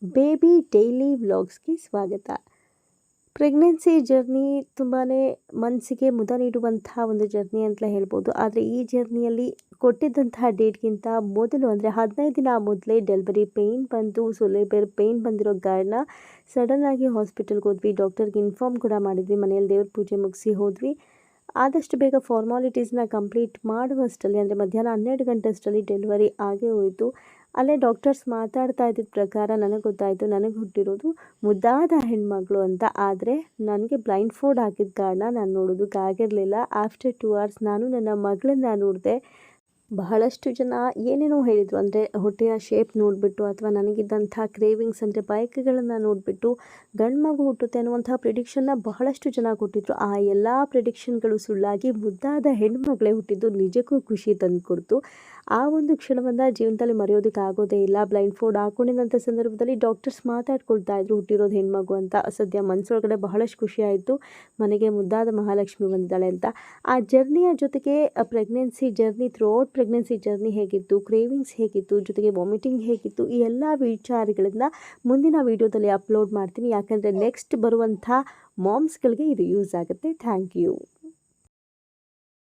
Baby daily ವ್ಲಾಗ್ಸ್ಗೆ ಸ್ವಾಗತ. Pregnancy journey ತುಂಬಾ ಮನಸ್ಸಿಗೆ ಮುದ ನೀಡುವಂತಹ ಒಂದು ಜರ್ನಿ ಅಂತಲೇ ಹೇಳ್ಬೋದು. ಆದರೆ ಈ ಜರ್ನಿಯಲ್ಲಿ ಕೊಟ್ಟಿದ್ದಂತಹ ಡೇಟ್ಗಿಂತ ಮೊದಲು ಅಂದರೆ 15 ದಿನ ಮೊದಲೇ ಡೆಲಿವರಿ ಪೇಯ್ನ್ ಬಂದು ಲೇಬರ್ ಪೇಯ್ನ್ ಬಂದಿರೋ ಕಾರಣ ಸಡನ್ನಾಗಿ ಹಾಸ್ಪಿಟಲ್ಗೆ ಹೋದ್ವಿ. ಡಾಕ್ಟರ್ಗೆ ಇನ್ಫಾರ್ಮ್ ಕೂಡ ಮಾಡಿದ್ವಿ. ಮನೆಯಲ್ಲಿ ದೇವ್ರ ಪೂಜೆ ಮುಗಿಸಿ ಹೋದ್ವಿ. ಆದಷ್ಟು ಬೇಗ ಫಾರ್ಮಾಲಿಟೀಸ್ನ ಕಂಪ್ಲೀಟ್ ಮಾಡುವಷ್ಟರಲ್ಲಿ ಅಂದರೆ ಮಧ್ಯಾಹ್ನ 12 ಗಂಟೆ ಅಷ್ಟರಲ್ಲಿ ಡೆಲಿವರಿ ಆಗೇ ಹೋಯಿತು. ಅಲ್ಲೇ ಡಾಕ್ಟರ್ಸ್ ಮಾತಾಡ್ತಾ ಇದ್ದಿದ್ದ ಪ್ರಕಾರ ನನಗೆ ಗೊತ್ತಾಯಿತು ನನಗೆ ಹುಟ್ಟಿರೋದು ಮುದ್ದಾದ ಹೆಣ್ಮಗಳು ಅಂತ. ಆದರೆ ನನಗೆ ಬ್ಲೈಂಡ್ ಫೋಲ್ಡ್ ಆಗಿದ್ದ ಕಾರಣ ನಾನು ನೋಡೋದಕ್ಕಾಗಿರಲಿಲ್ಲ. ಆಫ್ಟರ್ 2 hours ನಾನು ನನ್ನ ಮಗಳನ್ನ ನೋಡಿದೆ. ಬಹಳಷ್ಟು ಜನ ಏನೇನೋ ಹೇಳಿದರು. ಅಂದರೆ ಹೊಟ್ಟೆಯ ಶೇಪ್ ನೋಡಿಬಿಟ್ಟು ಅಥವಾ ನನಗಿದ್ದಂಥ ಕ್ರೇವಿಂಗ್ಸ್ ಅಂದರೆ ಬಯಕೆಗಳನ್ನು ನೋಡಿಬಿಟ್ಟು ಗಂಡು ಮಗು ಹುಟ್ಟುತ್ತೆ ಅನ್ನುವಂಥ ಪ್ರಿಡಿಕ್ಷನ್ನ ಬಹಳಷ್ಟು ಜನ ಕೊಟ್ಟಿದ್ದರು. ಆ ಎಲ್ಲ ಪ್ರಿಡಿಕ್ಷನ್ಗಳು ಸುಳ್ಳಾಗಿ ಮುದ್ದಾದ ಹೆಣ್ಮಗಳೇ ಹುಟ್ಟಿದ್ದು ನಿಜಕ್ಕೂ ಖುಷಿ ತಂದುಕೊಡ್ತು. ಆ ಒಂದು ಕ್ಷಣವನ್ನು ಜೀವನದಲ್ಲಿ ಮರೆಯೋದಕ್ಕಾಗೋದೇ ಇಲ್ಲ. ಬ್ಲೈಂಡ್ ಫೋಲ್ಡ್ ಹಾಕೊಂಡಿದ್ದಂಥ ಸಂದರ್ಭದಲ್ಲಿ ಡಾಕ್ಟರ್ಸ್ ಮಾತಾಡ್ಕೊಳ್ತಾ ಇದ್ರು ಹುಟ್ಟಿರೋದು ಹೆಣ್ಮಗು ಅಂತ. ಸದ್ಯ ಮನಸ್ಸೊಳಗಡೆ ಬಹಳಷ್ಟು ಖುಷಿ ಆಯಿತು, ಮನೆಗೆ ಮುದ್ದಾದ ಮಹಾಲಕ್ಷ್ಮಿ ಬಂದಿದ್ದಾಳೆ ಅಂತ. ಆ ಜರ್ನಿಯ ಜೊತೆಗೆ pregnancy journey throughout pregnancy journey ಹೇಗಿತ್ತು, ಕ್ರೇವಿಂಗ್ಸ್ ಹೇಗಿತ್ತು, ಜೊತೆಗೆ ವಾಮಿಟಿಂಗ್ ಹೇಗಿತ್ತು, ಈ ಎಲ್ಲ ವಿಚಾರಗಳನ್ನು ಮುಂದಿನ ವೀಡಿಯೋದಲ್ಲಿ ಅಪ್ಲೋಡ್ ಮಾಡ್ತೀನಿ. ಯಾಕಂದರೆ ನೆಕ್ಸ್ಟ್ ಬರುವಂಥ ಮಾಮ್ಸ್ಗಳಿಗೆ ಇದು ಯೂಸ್ ಆಗುತ್ತೆ. Thank you.